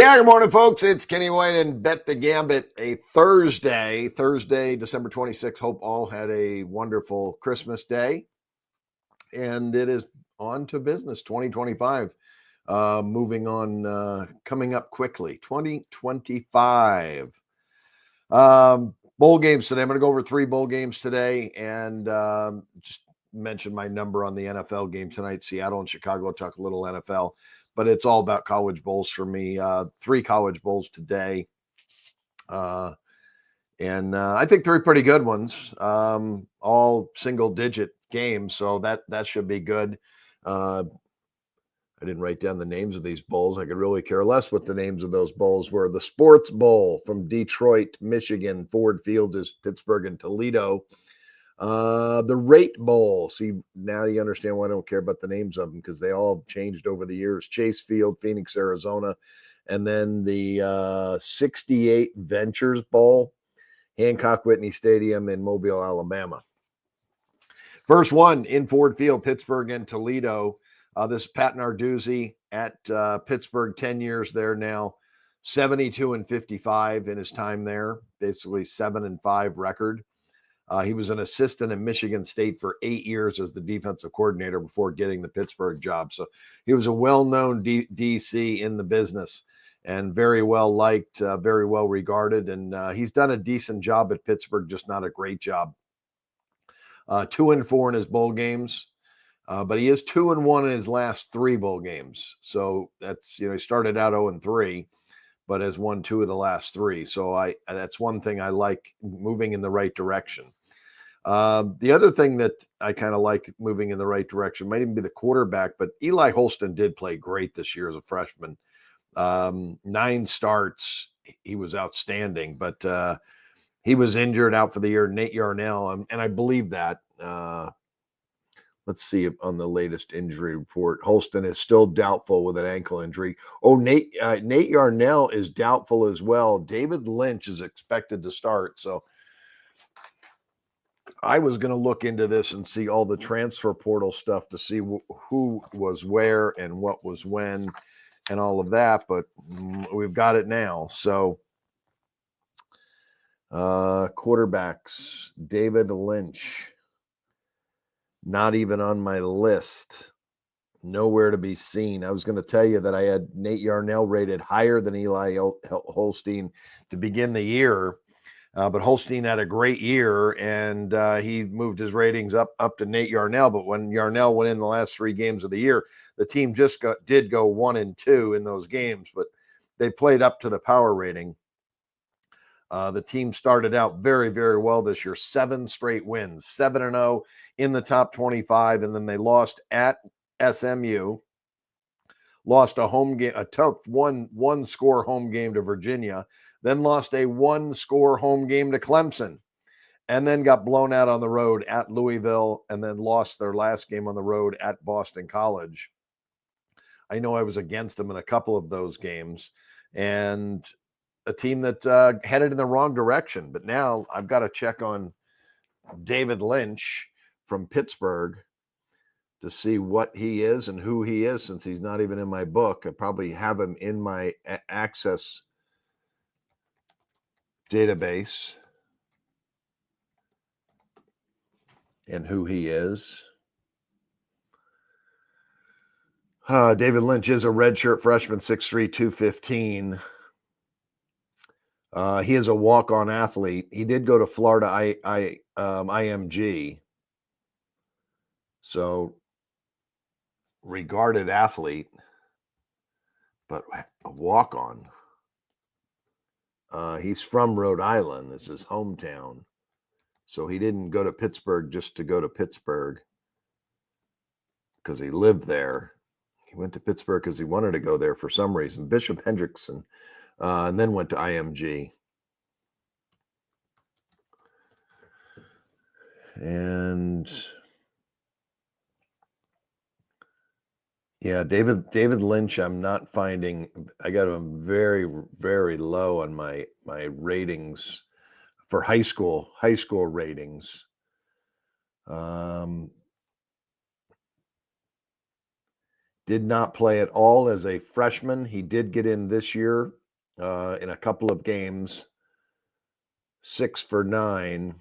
Yeah, good morning, folks. It's Kenny White and Bet the Gambit. A Thursday, December 26th. Hope all had a wonderful Christmas day. And it is on to business 2025. Moving on, coming up quickly. 2025. Bowl games today. I'm going to go over 3 bowl games today and just mention my number on the NFL game tonight. Seattle and Chicago. Talk a little NFL. But it's all about college bowls for me. 3 college bowls today. And I think 3 pretty good ones, all single-digit games, so that should be good. I didn't write down the names of these bowls. I could really care less what the names of those bowls were. The Sports Bowl from Detroit, Michigan. Ford Field is Pittsburgh and Toledo. The Rate Bowl. See, now you understand why I don't care about the names of them, because they all changed over the years. Chase Field, Phoenix, Arizona. And then the 68 Ventures Bowl, Hancock Whitney Stadium in Mobile, Alabama. First one in Ford Field, Pittsburgh and Toledo. This is Pat Narduzzi at Pittsburgh, 10 years there now, 72-55 in his time there, basically 7-5 record. He was an assistant in Michigan State for 8 years as the defensive coordinator before getting the Pittsburgh job. So he was a well-known DC in the business and very well liked, very well regarded. And he's done a decent job at Pittsburgh, just not a great job. 2-4 in his bowl games, but he is 2-1 in his last 3 bowl games. So that's, he started out 0-3. But has won 2 of the last 3. So that's one thing I like, moving in the right direction. The other thing that I kind of like moving in the right direction might even be the quarterback, but Eli Holston did play great this year as a freshman. 9 starts. He was outstanding, but he was injured out for the year. Nate Yarnell, and I believe that. Let's see on the latest injury report. Holston is still doubtful with an ankle injury. Oh, Nate Yarnell is doubtful as well. David Lynch is expected to start. So I was going to look into this and see all the transfer portal stuff to see who was where and what was when and all of that. But we've got it now. So quarterbacks, David Lynch. Not even on my list. Nowhere to be seen. I was going to tell you that I had Nate Yarnell rated higher than Eli Holstein to begin the year. But Holstein had a great year, and he moved his ratings up to Nate Yarnell. But when Yarnell went in the last 3 games of the year, the team just did go 1-2 in those games, but they played up to the power rating. The team started out very, very well this year. 7 straight wins, 7-0 in the top 25, and then they lost at SMU, lost a home game, a tough one-score home game to Virginia, then lost a 1-score home game to Clemson, and then got blown out on the road at Louisville, and then lost their last game on the road at Boston College. I know I was against them in a couple of those games, and a team that headed in the wrong direction. But now I've got to check on David Lynch from Pittsburgh to see what he is and who he is, since he's not even in my book. I probably have him in my Access database and who he is. David Lynch is a redshirt freshman, 6'3", 215. He is a walk-on athlete. He did go to Florida IMG. So, regarded athlete, but a walk-on. He's from Rhode Island. This is his hometown. So he didn't go to Pittsburgh just to go to Pittsburgh because he lived there. He went to Pittsburgh because he wanted to go there for some reason. Bishop Hendrickson. And then went to IMG. And yeah, David Lynch, I'm not finding. I got him very, very low on my ratings for high school ratings. Did not play at all as a freshman. He did get in this year in a couple of games, 6 for 9.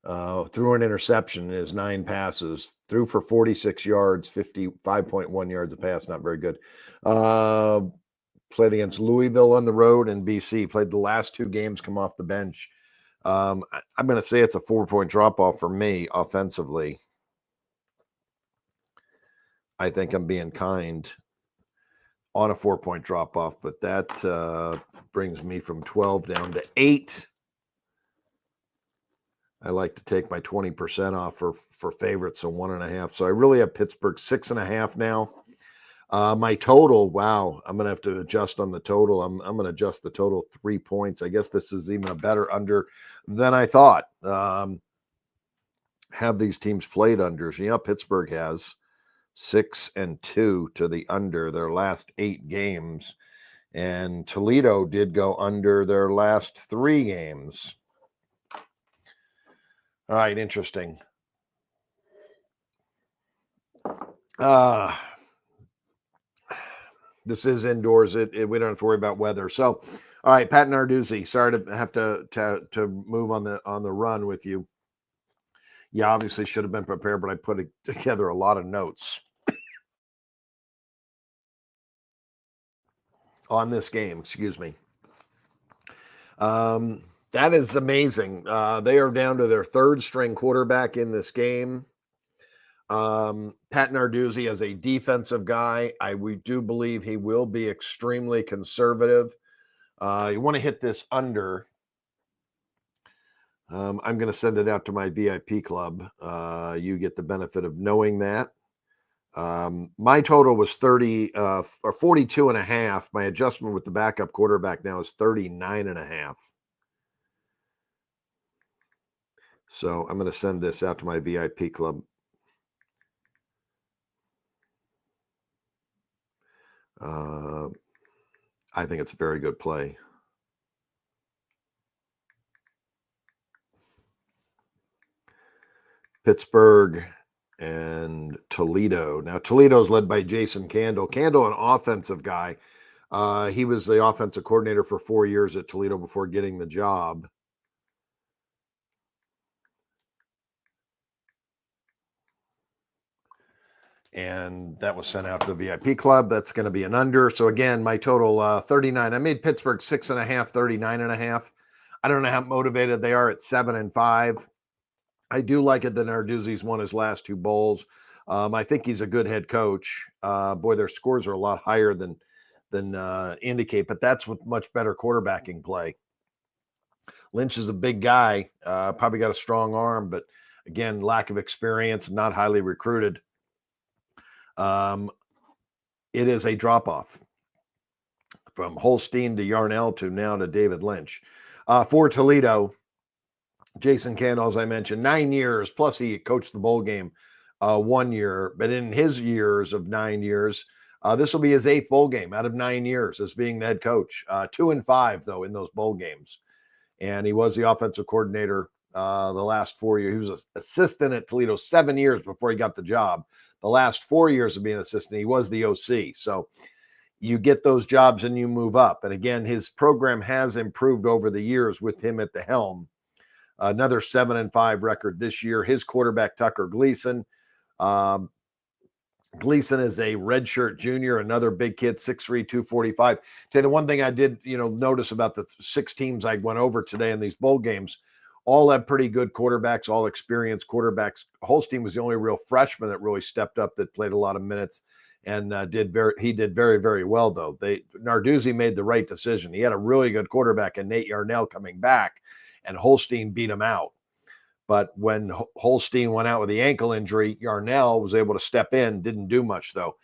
Threw an interception in his 9 passes, threw for 46 yards, 55.1 yards a pass, not very good. Played against Louisville on the road and BC, played the last 2 games, come off the bench. I'm going to say it's a 4-point drop-off for me offensively. I think I'm being kind on a 4-point drop-off, but that brings me from 12 down to 8. I like to take my 20% off for favorites, so 1.5. So I really have Pittsburgh 6.5 now. My total, wow, I'm going to have to adjust on the total. I'm going to adjust the total 3 points. I guess this is even a better under than I thought. Have these teams played unders? Yeah, Pittsburgh has 6-2 to the under their last 8 games. And Toledo did go under their last 3 games. All right, interesting. This is indoors. We don't have to worry about weather. So, all right, Pat Narduzzi. Sorry to have to move on the run with you. Yeah, obviously should have been prepared, but I put together a lot of notes on this game. Excuse me. That is amazing. They are down to their 3rd string quarterback in this game. Pat Narduzzi as a defensive guy, we do believe he will be extremely conservative. You want to hit this under. I'm going to send it out to my VIP club. You get the benefit of knowing that. My total was 42.5. My adjustment with the backup quarterback now is 39.5. So I'm going to send this out to my VIP club. I think it's a very good play. Pittsburgh and Toledo. Now, Toledo's led by Jason Candle. Candle, an offensive guy. He was the offensive coordinator for 4 years at Toledo before getting the job. And that was sent out to the VIP club. That's going to be an under. So again, my total 39. I made Pittsburgh 6.5, 39.5. I don't know how motivated they are at 7-5. I do like it that Narduzzi's won his last 2 bowls. I think he's a good head coach. Boy, their scores are a lot higher than indicate, but that's with much better quarterbacking play. Lynch is a big guy, probably got a strong arm, but again, lack of experience, not highly recruited. It is a drop-off from Holstein to Yarnell to now to David Lynch. For Toledo, Jason Candle, as I mentioned, 9 years, plus he coached the bowl game 1 year. But in his years of 9 years, this will be his 8th bowl game out of 9 years as being the head coach. 2-5, though, in those bowl games. And he was the offensive coordinator the last 4 years. He was an assistant at Toledo 7 years before he got the job. The last 4 years of being an assistant, he was the OC. So you get those jobs and you move up. And again, his program has improved over the years with him at the helm. Another 7-5 record this year. His quarterback, Tucker Gleason. Gleason is a redshirt junior, another big kid, 6'3", 245. Tell you the one thing I did, notice about the 6 teams I went over today in these bowl games, all have pretty good quarterbacks, all experienced quarterbacks. Holstein was the only real freshman that really stepped up, that played a lot of minutes, and did very, very well, though. Narduzzi made the right decision. He had a really good quarterback in Nate Yarnell coming back, and Holstein beat him out. But when Holstein went out with the ankle injury, Yarnell was able to step in, didn't do much, though.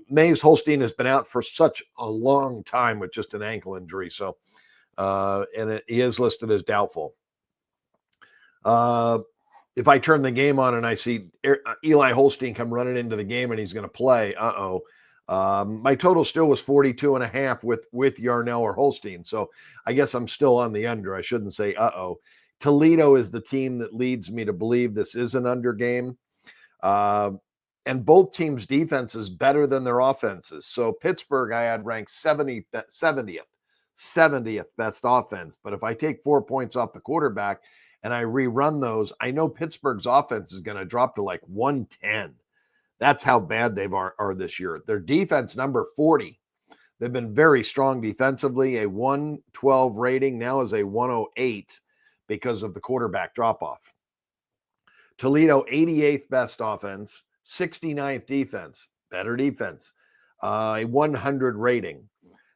Mays Holstein has been out for such a long time with just an ankle injury. So, he is listed as doubtful. If I turn the game on and I see Eli Holstein come running into the game and he's going to play, my total still was 42.5 with Yarnell or Holstein. So I guess I'm still on the under. I shouldn't say Toledo is the team that leads me to believe this is an under game. and both teams' defense is better than their offenses. So Pittsburgh, I had ranked 70th best offense. But if I take 4 points off the quarterback and I rerun those, I know Pittsburgh's offense is going to drop to like 110. That's how bad they are this year. Their defense, number 40. They've been very strong defensively. A 112 rating now is a 108 because of the quarterback drop-off. Toledo, 88th best offense, 69th defense, better defense, a 100 rating.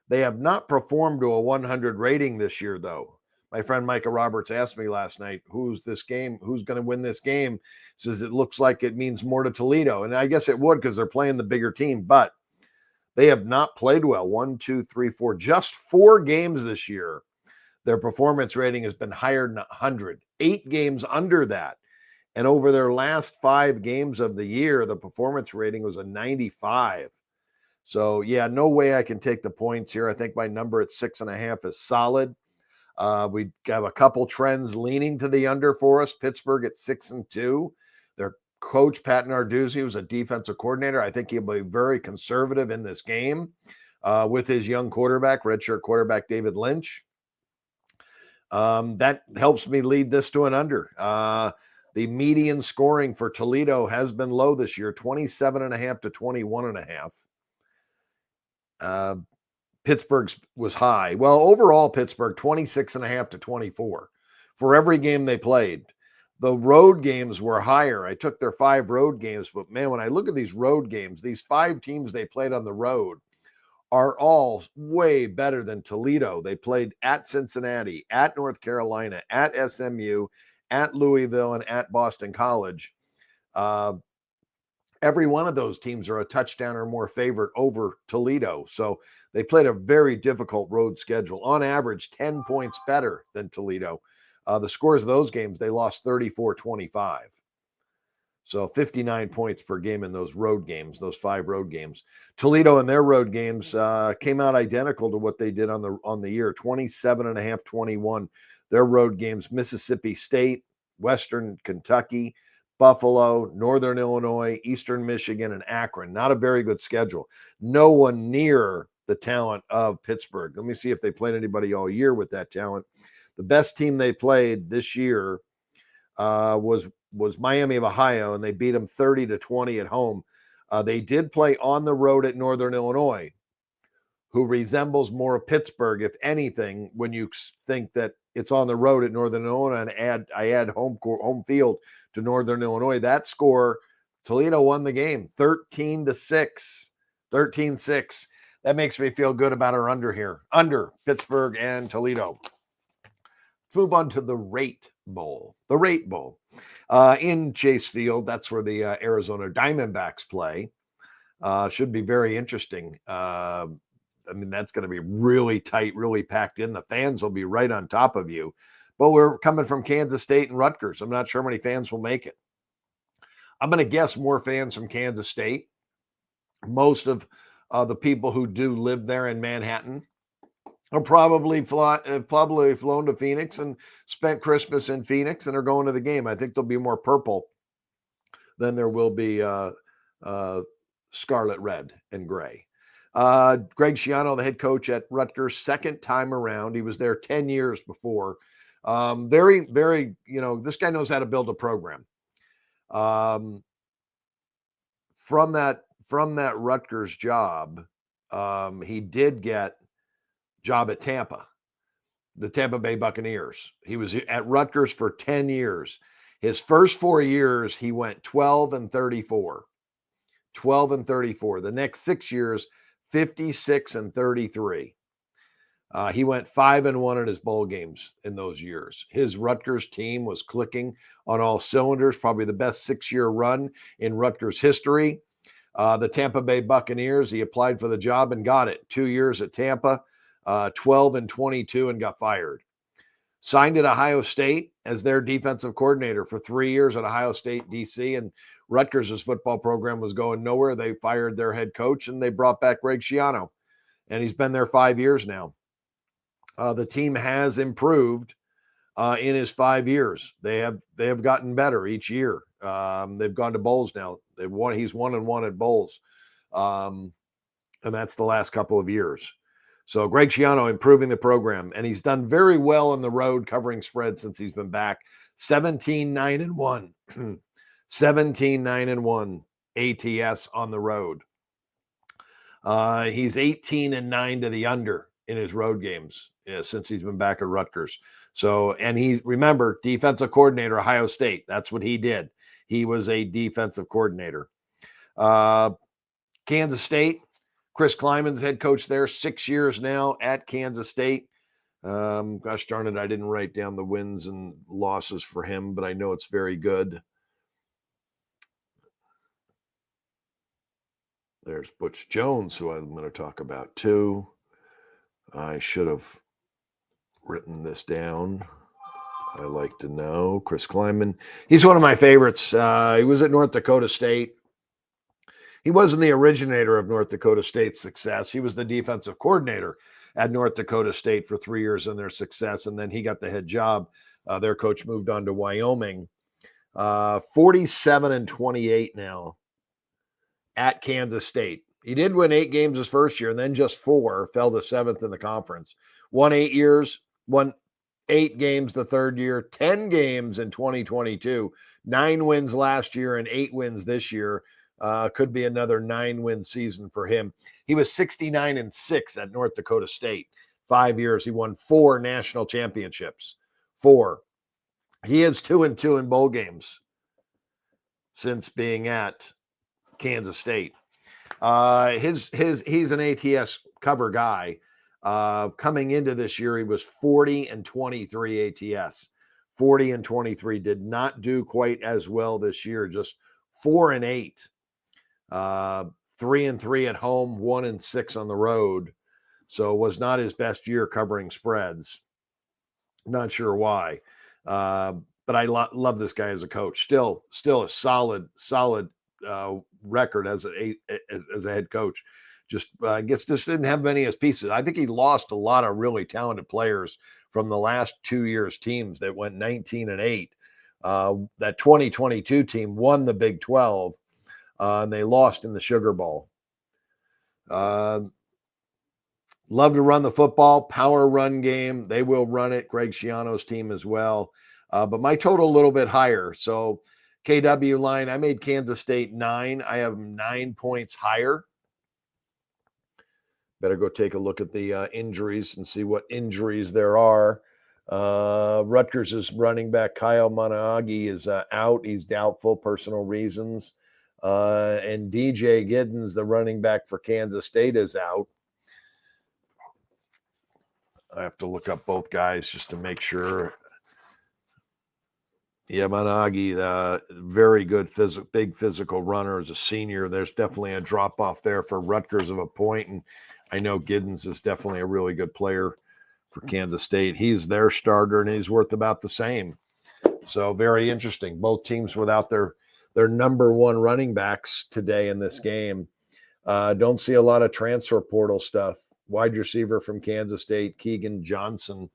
They have not performed to a 100 rating this year, though. My friend Micah Roberts asked me last night, who's going to win this game? Says it looks like it means more to Toledo. And I guess it would because they're playing the bigger team, but they have not played well. 1, 2, 3, 4, just 4 games this year. Their performance rating has been higher than 100, 8 games under that. And over their last 5 games of the year, the performance rating was a 95. So, yeah, no way I can take the points here. I think my number at 6.5 is solid. We have a couple trends leaning to the under for us. Pittsburgh at 6-2. Their coach, Pat Narduzzi, was a defensive coordinator. I think he'll be very conservative in this game with his young quarterback, redshirt quarterback David Lynch. That helps me lead this to an under. The median scoring for Toledo has been low this year, 27.5 to 21.5. Pittsburgh's was high. Well, overall, Pittsburgh, 26.5 to 24 for every game they played. The road games were higher. I took their 5 road games, but man, when I look at these road games, these 5 teams they played on the road are all way better than Toledo. They played at Cincinnati, at North Carolina, at SMU, at Louisville, and at Boston College. Every one of those teams are a touchdown or more favorite over Toledo. So they played a very difficult road schedule. On average, 10 points better than Toledo. The scores of those games, they lost 34-25. So 59 points per game in those road games, those 5 road games. Toledo in their road games came out identical to what they did on the year, 27.5-21. Their road games, Mississippi State, Western Kentucky, Buffalo, Northern Illinois, Eastern Michigan, and Akron. Not a very good schedule. No one near the talent of Pittsburgh. Let me see if they played anybody all year with that talent. The best team they played this year was Miami of Ohio, and they beat them 30-20 at home. They did play on the road at Northern Illinois, who resembles more of Pittsburgh, if anything, when you think that it's on the road at Northern Illinois, and I add home field to Northern Illinois. That score, Toledo won the game 13-6, 13-6. That makes me feel good about our under here. Under Pittsburgh and Toledo. Let's move on to the Rate Bowl. The Rate Bowl. In Chase Field, that's where the Arizona Diamondbacks play. Should be very interesting. I mean, that's going to be really tight, really packed in. The fans will be right on top of you. But we're coming from Kansas State and Rutgers. I'm not sure how many fans will make it. I'm going to guess more fans from Kansas State. Most of the people who do live there in Manhattan are probably flown to Phoenix and spent Christmas in Phoenix and are going to the game. I think there'll be more purple than there will be scarlet, red, and gray. Greg Schiano, the head coach at Rutgers, second time around. He was there 10 years before. Very, very, this guy knows how to build a program. From that Rutgers job, he did get job at Tampa, the Tampa Bay Buccaneers. He was at Rutgers for 10 years. His first 4 years, he went 12-34. 12-34. The next 6 years, 56-33. He went 5-1 at his bowl games in those years. His Rutgers team was clicking on all cylinders, probably the best 6-year run in Rutgers history. The Tampa Bay Buccaneers, he applied for the job and got it. 2 years at Tampa, 12-22, and got fired. Signed at Ohio State as their defensive coordinator for 3 years at Ohio State, D.C., and Rutgers' football program was going nowhere. They fired their head coach, and they brought back Greg Schiano, and he's been there 5 years now. The team has improved in his 5 years. They have gotten better each year. They've gone to bowls now. He's 1-1 at bowls. And that's the last couple of years. So Greg Schiano improving the program, and he's done very well on the road covering spread since he's been back. 17-9-1. 17-9-1 ATS on the road. He's 18-9 to the under in his road games since he's been back at Rutgers. So, and remember, defensive coordinator, Ohio State. That's what he did. He was a defensive coordinator. Kansas State, Chris Kleiman's head coach there, 6 years now at Kansas State. Gosh darn it, I didn't write down the wins and losses for him, but I know it's very good. There's Butch Jones, who I'm going to talk about too. I should have written this down. I like to know. Chris Kleiman. He's one of my favorites. He was at North Dakota State. He wasn't the originator of North Dakota State's success. He was the defensive coordinator at North Dakota State for 3 years in their success, and then he got the head job. Their coach moved on to Wyoming. 47-28 now at Kansas State. He did win 8 games his first year, and then just 4, fell to 7th in the conference. Won 8 years, won 8 games the third year, 10 games in 2022, 9 wins last year and 8 wins this year. Could be another 9-win season for him. He was 69-6 at North Dakota State. 5 years. He won 4 national championships. 4. He is 2-2 in bowl games since being at Kansas State. He's an ATS cover guy. Coming into this year, he was 40-23 ATS. 40-23. Did not do quite as well this year. Just 4-8. 3-3 at home, 1-6 on the road. So it was not his best year covering spreads. Not sure why. But I love this guy as a coach. Still a solid record as a head coach. Just I guess just didn't have many as pieces. I think he lost a lot of really talented players from the last 2 years' teams that went 19-8. That 2022 team won the Big 12. And they lost in the Sugar Bowl. Love to run the football, power run game. They will run it. Greg Schiano's team as well. But my total a little bit higher. So KW line, I made Kansas State 9. I have 9 points higher. Better go take a look at the injuries and see what injuries there are. Rutgers' running back Kyle Manaagi is out. He's doubtful, personal reasons. And DJ Giddens, the running back for Kansas State, is out. I have to look up both guys just to make sure. Yeah, Manaagi, very good, big physical runner as a senior. There's definitely a drop off there for Rutgers of a point, and I know Giddens is definitely a really good player for Kansas State. He's their starter, and he's worth about the same. So very interesting. Both teams without their number one running backs today in this game. Don't see a lot of transfer portal stuff. Wide receiver from Kansas State, Keegan Johnson.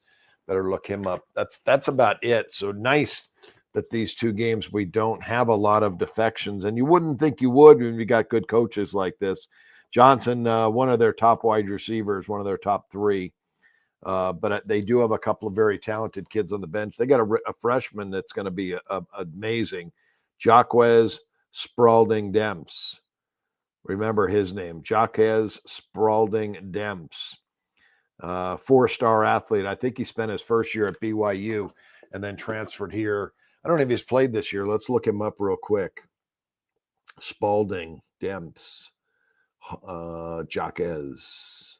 Better look him up. That's about it. So nice that these 2 games we don't have a lot of defections. And you wouldn't think you would when you got good coaches like this. Johnson, one of their top wide receivers, one of their top 3. But they do have a couple of very talented kids on the bench. They got a freshman that's going to be amazing. Jaquez Spalding Demps. Remember his name, Jaquez Spalding Demps. 4-star athlete. I think he spent his first year at BYU and then transferred here. I don't know if he's played this year. Let's look him up real quick. Spalding Demps. Jaquez.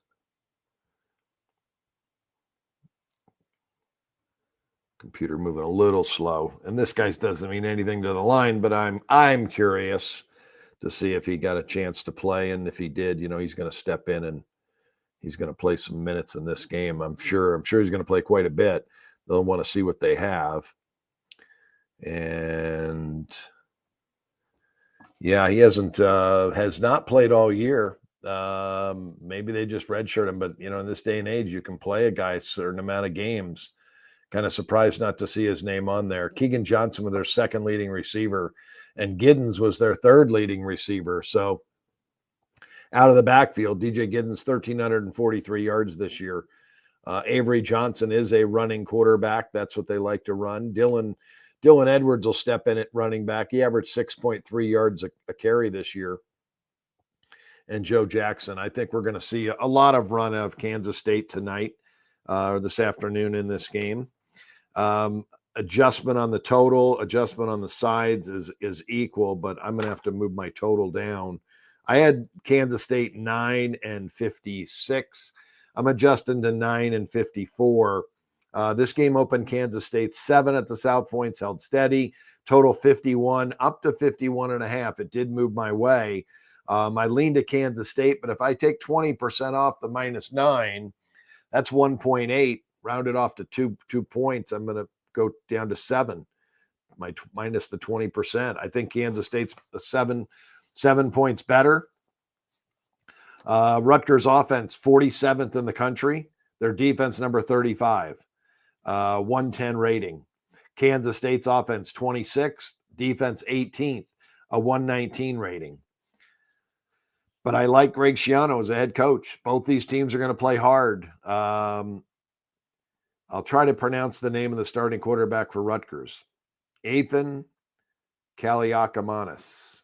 Computer moving a little slow, and this guy doesn't mean anything to the line, but I'm curious to see if he got a chance to play, and if he did, he's going to step in and he's going to play some minutes in this game. I'm sure he's going to play quite a bit. They'll want to see what they have, and yeah, he has not played all year. Maybe they just redshirt him, but in this day and age, you can play a guy a certain amount of games. Kind of surprised not to see his name on there. Keegan Johnson with their second leading receiver and Giddens was their third leading receiver. So out of the backfield, DJ Giddens, 1,343 yards this year. Avery Johnson is a running quarterback. That's what they like to run. Dylan Edwards will step in at running back. He averaged 6.3 yards a carry this year. And Joe Jackson. I think we're going to see a lot of run of Kansas State tonight or this afternoon in this game. Adjustment on the total, adjustment on the sides is equal, but I'm going to have to move my total down. I had Kansas State 9-56. I'm adjusting to 9-54. This game opened Kansas State 7 at the South Points, held steady. Total 51, up to 51.5. It did move my way. I lean to Kansas State, but if I take 20% off the -9, that's 1.8. Rounded off to 2 points, I'm going to go down to 7. Minus the 20%. I think Kansas State's 7 points better. Rutgers offense, 47th in the country. Their defense, number 35. 110 rating. Kansas State's offense, 26th. Defense, 18th. A 119 rating. But I like Greg Schiano as a head coach. Both these teams are going to play hard. I'll try to pronounce the name of the starting quarterback for Rutgers. Ethan Kaliakamanis.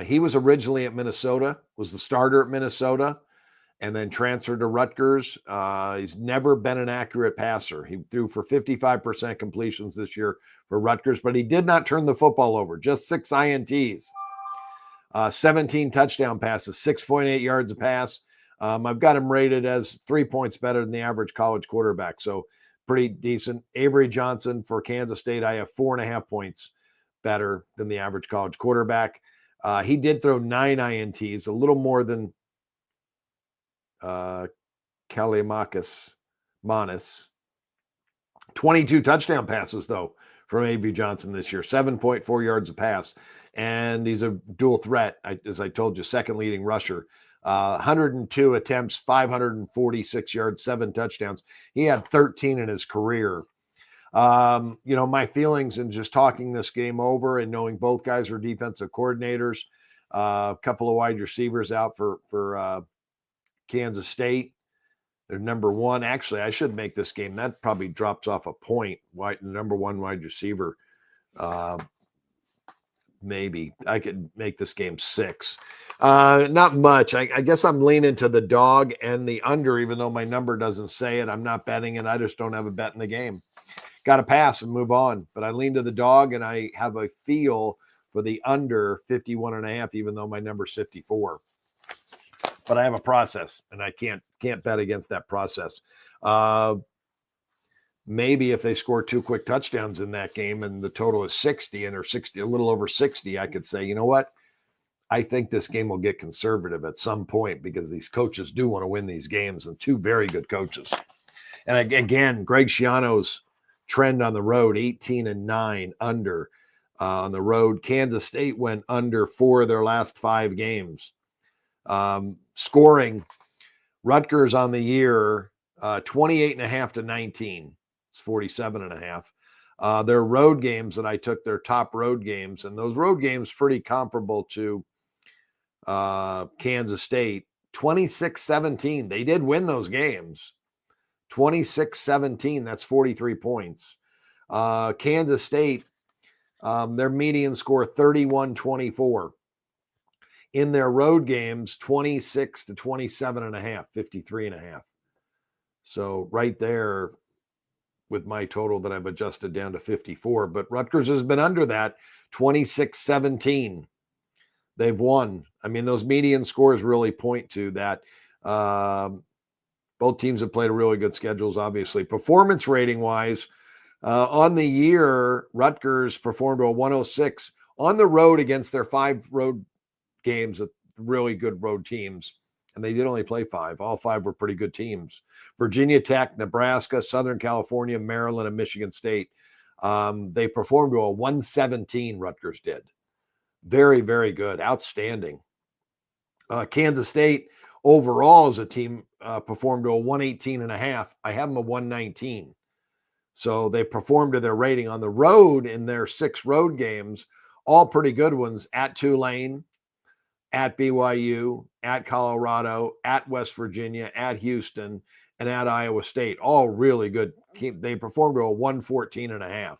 He was originally at Minnesota, was the starter at Minnesota, and then transferred to Rutgers. He's never been an accurate passer. He threw for 55% completions this year for Rutgers, but he did not turn the football over, just 6 INTs. 17 touchdown passes, 6.8 yards a pass. I've got him rated as 3 points better than the average college quarterback, so pretty decent. Avery Johnson for Kansas State, I have 4.5 points better than the average college quarterback. He did throw 9 INTs, a little more than Kaliakamanis. 22 touchdown passes, though, from Avery Johnson this year, 7.4 yards a pass. And he's a dual threat, as I told you, second leading rusher. 102 attempts, 546 yards, 7 touchdowns. He had 13 in his career. My feelings in just talking this game over and knowing both guys are defensive coordinators, a couple of wide receivers out for Kansas State. They're number 1. Actually, I should make this game. That probably drops off a point. Number 1 wide receiver. Maybe I could make this game 6. Not much. I guess I'm leaning to the dog and the under, even though my number doesn't say it. I'm not betting it. I just don't have a bet in the game. Got to pass and move on. But I lean to the dog, and I have a feel for the under 51.5, even though my number's 54. But I have a process, and I can't bet against that process. Maybe if they score 2 quick touchdowns in that game and the total is 60 and or 60, a little over 60, I could say, you know what? I think this game will get conservative at some point because these coaches do want to win these games, and 2 very good coaches. And again, Greg Schiano's trend on the road, 18-9 under on the road. Kansas State went under 4 of their last 5 games. Scoring, Rutgers on the year, 28.5-19. It's 47.5. Their road games that I took, their top road games, and those road games pretty comparable to Kansas State. 26-17. They did win those games. 26-17. That's 43 points. Kansas State, their median score 31-24. In their road games, 26-27.5, 53.5. So right there with my total that I've adjusted down to 54. But Rutgers has been under that, 26-17. They've won. I mean, those median scores really point to that. Both teams have played a really good schedules, obviously. Performance rating-wise, on the year, Rutgers performed a 106 on the road against their 5 road games at really good road teams. And they did only play 5. All 5 were pretty good teams. Virginia Tech, Nebraska, Southern California, Maryland, and Michigan State. They performed to a 117, Rutgers did. Very, very good. Outstanding. Kansas State, overall as a team, performed to a 118.5. I have them a 119. So they performed to their rating on the road in their 6 road games, all pretty good ones, at Tulane, at BYU, at Colorado, at West Virginia, at Houston, and at Iowa State. All really good. They performed to a 114.5.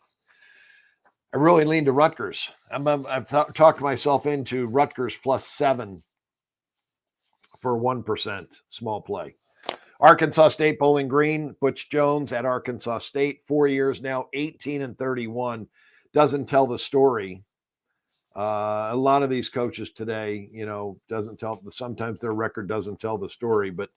I really lean to Rutgers. I've talked myself into Rutgers +7 for 1% small play. Arkansas State, Bowling Green, Butch Jones at Arkansas State, 4 years now, 18-31. Doesn't tell the story. A lot of these coaches today, doesn't tell. Sometimes their record doesn't tell the story. But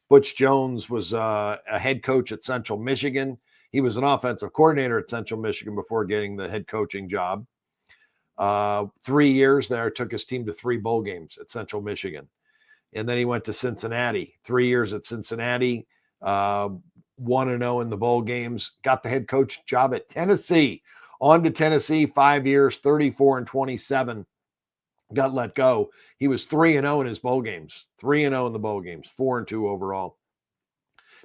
Butch Jones was a head coach at Central Michigan. He was an offensive coordinator at Central Michigan before getting the head coaching job. 3 years there, took his team to 3 bowl games at Central Michigan. And then he went to Cincinnati, 3 years at Cincinnati, 1-0 in the bowl games, got the head coach job at Tennessee. On to Tennessee, 5 years, 34-27, got let go. He was 3-0 in his bowl games, 3-0 in the bowl games, 4-2 overall.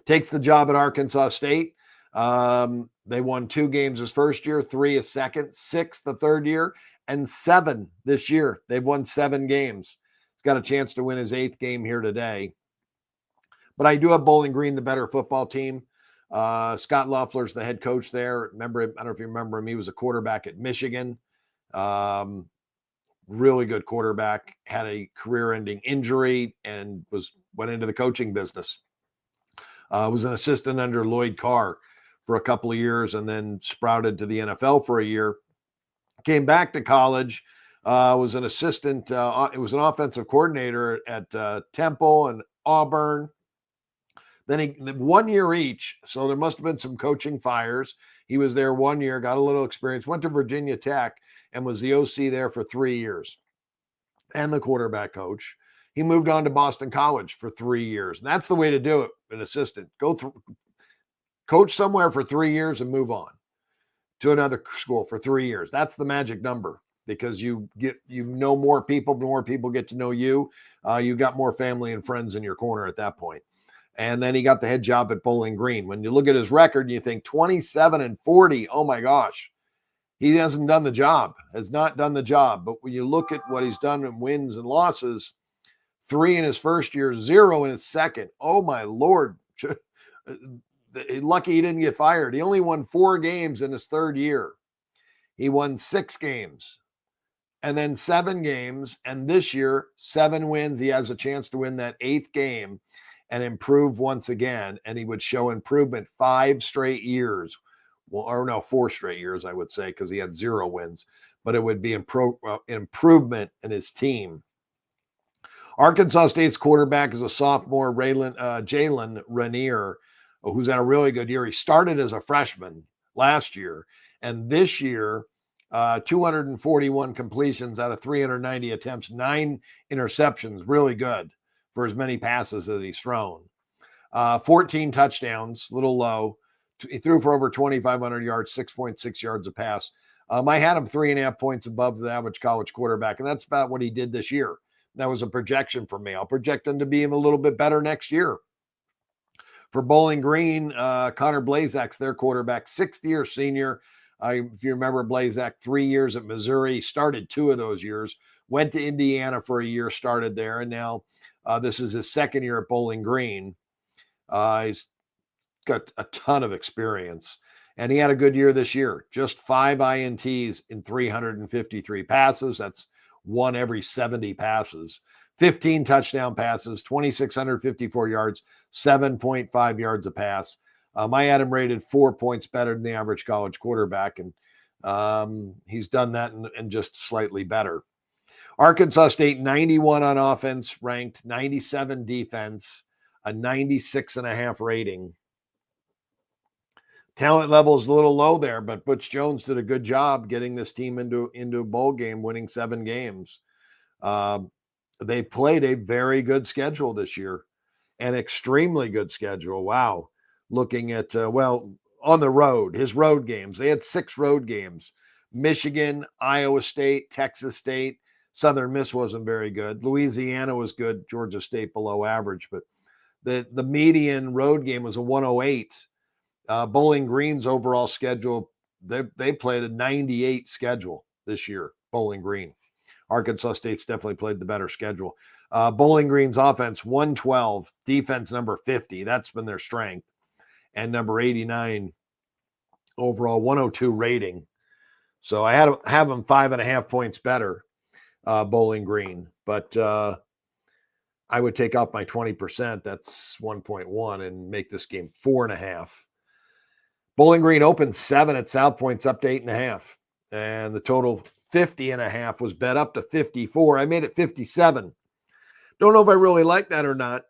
Takes the job at Arkansas State. They won 2 games his first year, 3 his second, 6 the third year, and 7 this year. They've won 7 games. He's got a chance to win his 8th game here today. But I do have Bowling Green, the better football team. Scott Loeffler's the head coach there. Remember him? I don't know if you remember him. He was a quarterback at Michigan. Really good quarterback. Had a career-ending injury and went into the coaching business. Was an assistant under Lloyd Carr for a couple of years and then sprouted to the NFL for a year. Came back to college. Was an assistant. It was an offensive coordinator at Temple and Auburn. Then he 1 year each, so there must have been some coaching fires. He was there 1 year, got a little experience, went to Virginia Tech, and was the OC there for 3 years, and the quarterback coach. He moved on to Boston College for 3 years. And that's the way to do it, an assistant. Go through, coach somewhere for 3 years and move on to another school for 3 years. That's the magic number, because you know more people get to know you. You got more family and friends in your corner at that point. And then he got the head job at Bowling Green. When you look at his record, you think 27-40. Oh my gosh, he hasn't done the job, has not done the job. But when you look at what he's done in wins and losses, 3 in his first year, 0 in his second. Oh my Lord. Lucky he didn't get fired. He only won 4 games in his third year. He won 6 games and then 7 games. And this year, 7 wins. He has a chance to win that 8th game and improve once again. And he would show improvement 5 straight years. Well, or no, 4 straight years, I would say, because he had 0 wins. But it would be improvement in his team. Arkansas State's quarterback is a sophomore, Jalen Rainier, who's had a really good year. He started as a freshman last year, and this year, 241 completions out of 390 attempts, 9 interceptions, really good for as many passes that he's thrown. 14 touchdowns, a little low. He threw for over 2,500 yards, 6.6 yards a pass. I had him 3.5 points above the average college quarterback, and that's about what he did this year. That was a projection for me. I'll project him to be even a little bit better next year. For Bowling Green, Connor Blazak's their quarterback, 6th-year senior. If you remember, Blazak, 3 years at Missouri, started 2 of those years, went to Indiana for a year, started there, and now this is his 2nd year at Bowling Green. He's got a ton of experience, and he had a good year this year. Just 5 INTs in 353 passes. That's 1 every 70 passes. 15 touchdown passes, 2,654 yards, 7.5 yards a pass. I had him rated 4 points better than the average college quarterback, and he's done that and just slightly better. Arkansas State, 91 on offense, ranked 97 defense, a 96.5 rating. Talent level is a little low there, but Butch Jones did a good job getting this team into a bowl game, winning 7 games. They played a very good schedule this year, an extremely good schedule. Wow. Looking at, on the road, his road games, they had 6 road games. Michigan, Iowa State, Texas State, Southern Miss wasn't very good. Louisiana was good. Georgia State below average, but the median road game was a 108. Bowling Green's overall schedule, they played a 98 schedule this year, Bowling Green. Arkansas State's definitely played the better schedule. Bowling Green's offense, 112, defense number 50. That's been their strength. And number 89 overall, 102 rating. So I had to have them 5.5 points better, Bowling Green. But I would take off my 20%. That's 1.1 and make this game 4.5. Bowling Green opened 7 at South Point's up to 8.5. And the total 50.5 was bet up to 54. I made it 57. Don't know if I really like that or not.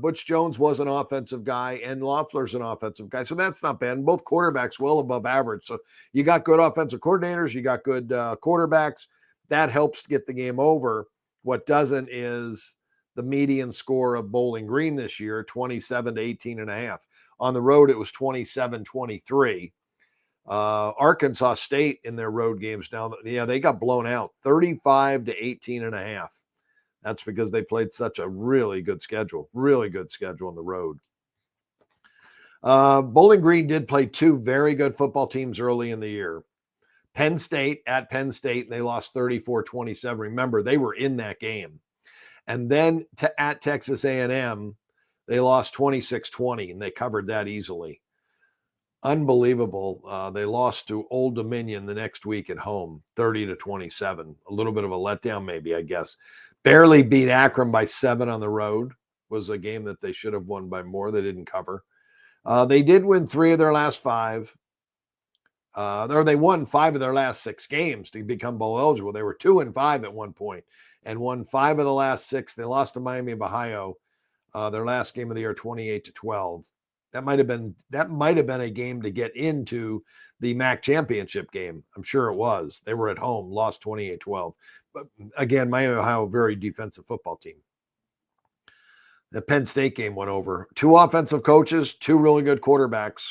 Butch Jones was an offensive guy and Loeffler's an offensive guy. So that's not bad. And both quarterbacks well above average. So you got good offensive coordinators. You got good quarterbacks. That helps get the game over. What doesn't is the median score of Bowling Green this year, 27 to 18.5. On the road, it was 27-23. Arkansas State in their road games now, they got blown out 35 to 18.5. That's because they played such a really good schedule on the road. Bowling Green did play 2 very good football teams early in the year. Penn State at Penn State, and they lost 34-27. Remember, they were in that game. And then at Texas A&M, they lost 26-20, and they covered that easily. Unbelievable. They lost to Old Dominion the next week at home, 30-27. A little bit of a letdown, maybe, I guess. Barely beat Akron by 7 on the road. Was a game that they should have won by more. They didn't cover. They did win 3 of their last 5. Or they won 5 of their last 6 games to become bowl eligible. They were 2-5 at one point and won 5 of the last 6. They lost to Miami of Ohio, their last game of the year, 28-12. That might have been a game to get into the MAC championship game. I'm sure it was. They were at home, lost 28-12. But again, Miami of Ohio, very defensive football team. The Penn State game went over. 2 offensive coaches, 2 really good quarterbacks.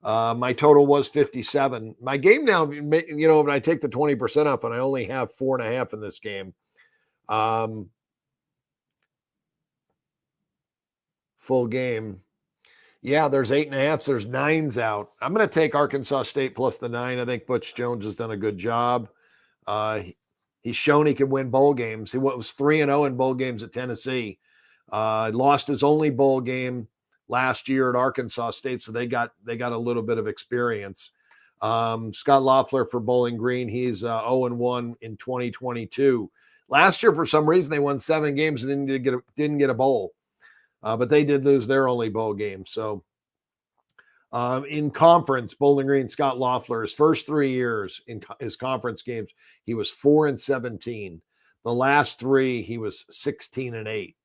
My total was 57. My game now, when I take the 20% off and I only have 4.5 in this game, full game. Yeah, there's 8.5. There's 9s out. I'm going to take Arkansas State plus the 9. I think Butch Jones has done a good job. He's shown he can win bowl games. He was 3-0 in bowl games at Tennessee. Lost his only bowl game last year at Arkansas State, so they got a little bit of experience. Scott Loeffler for Bowling Green, he's 0-1 in 2022. Last year, for some reason, they won 7 games and didn't get a bowl. But they did lose their only bowl game. So in conference, Bowling Green, Scott Loeffler, his first 3 years in his conference games, he was 4-17. The last 3, he was 16-8.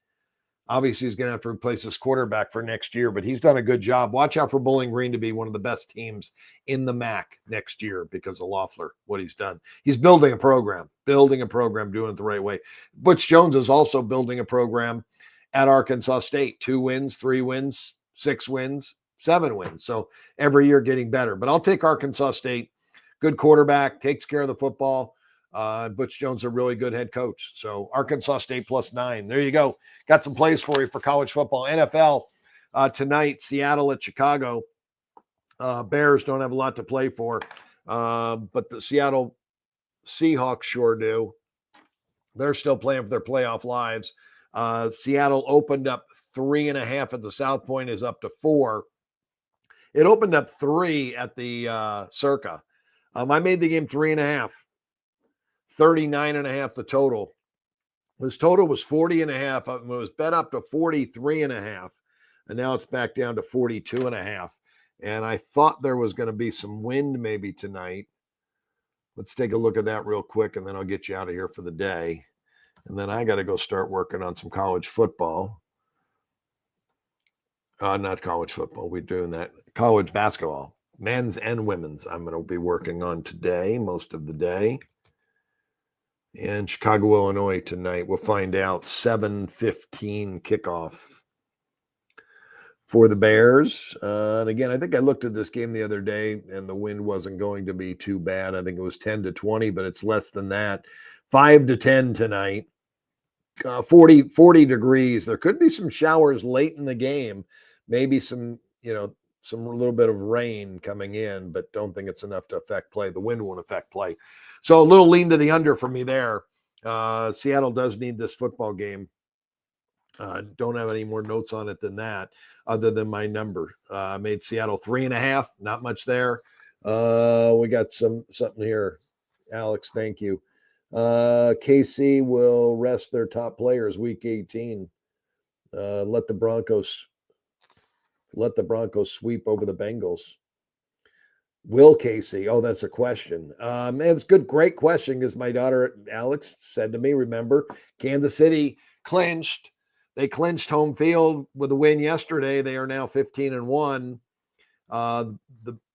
Obviously, he's going to have to replace his quarterback for next year, but he's done a good job. Watch out for Bowling Green to be one of the best teams in the MAC next year because of Loeffler, what he's done. He's building a program, doing it the right way. Butch Jones is also building a program at Arkansas State. 2 wins, 3 wins, 6 wins, 7 wins. So every year getting better. But I'll take Arkansas State. Good quarterback, takes care of the football. Butch Jones, a really good head coach. So Arkansas State plus 9. There you go. Got some plays for you for college football. NFL tonight, Seattle at Chicago. Bears don't have a lot to play for, but the Seattle Seahawks sure do. They're still playing for their playoff lives. Seattle opened up 3.5 at the South Point, is up to 4. It opened up 3 at the Circa. I made the game 3.5. 39.5 the total. This total was 40.5. It was bet up to 43.5. And now it's back down to 42.5. And I thought there was going to be some wind maybe tonight. Let's take a look at that real quick, and then I'll get you out of here for the day. And then I got to go start working on some college football. Not college football. We're doing that. College basketball, men's and women's. I'm going to be working on today, most of the day. And Chicago, Illinois tonight. We'll find out. 7:15 kickoff for the Bears. And again, I think I looked at this game the other day, and the wind wasn't going to be too bad. I think it was 10 to 20, but it's less than that. 5 to 10 tonight. 40 degrees. There could be some showers late in the game. Maybe some some little bit of rain coming in, but don't think it's enough to affect play. The wind won't affect play. So a little lean to the under for me there. Seattle does need this football game. Don't have any more notes on it than that, other than my number. Made Seattle 3.5. Not much there. We got something here. Alex, thank you. KC will rest their top players week 18. Let the Broncos sweep over the Bengals. Will KC? Oh, that's a question. Man, it's good, great question, because my daughter Alex said to me, remember, Kansas City clinched. They clinched home field with a win yesterday. They are now 15-1.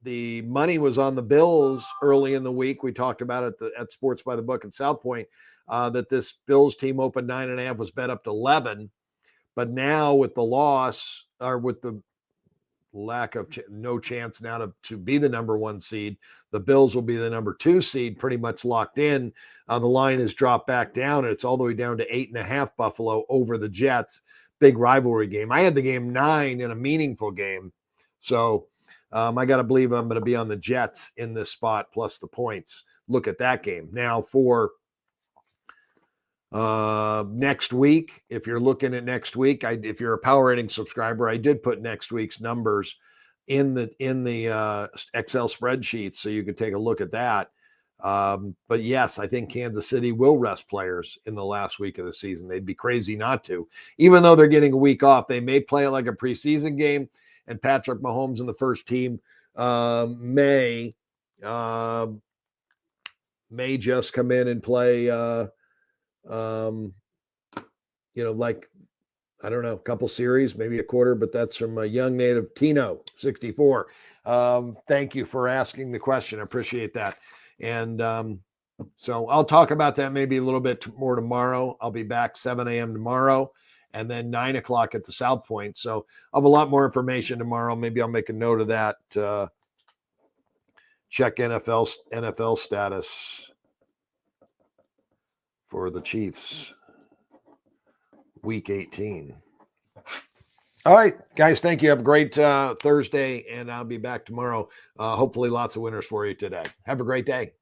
The money was on the Bills early in the week. We talked about it at Sports by the Book at South Point, that this Bills team opened 9.5, was bet up to 11. But now with the loss, or with the lack of no chance now to be the number 1 seed, the Bills will be the number 2 seed, pretty much locked in. The line has dropped back down, and it's all the way down to 8.5 Buffalo over the Jets. Big rivalry game. I had the game 9 in a meaningful game. So I got to believe I'm going to be on the Jets in this spot plus the points. Look at that game. Now for next week, if you're looking at next week, if you're a power rating subscriber, I did put next week's numbers in the Excel spreadsheet, so you could take a look at that. But yes, I think Kansas City will rest players in the last week of the season. They'd be crazy not to. Even though they're getting a week off, they may play it like a preseason game, and Patrick Mahomes and the first team may just come in and play like, I don't know, a couple series, maybe a quarter, but that's from a young native, Tino 64. Thank you for asking the question. I appreciate that. And so I'll talk about that maybe a little bit more tomorrow. I'll be back 7 a.m. tomorrow, and then 9 o'clock at the South Point. So I'll have a lot more information tomorrow. Maybe I'll make a note of that. Check NFL status for the Chiefs week 18. All right, guys, thank you. Have a great Thursday, and I'll be back tomorrow. Hopefully lots of winners for you today. Have a great day.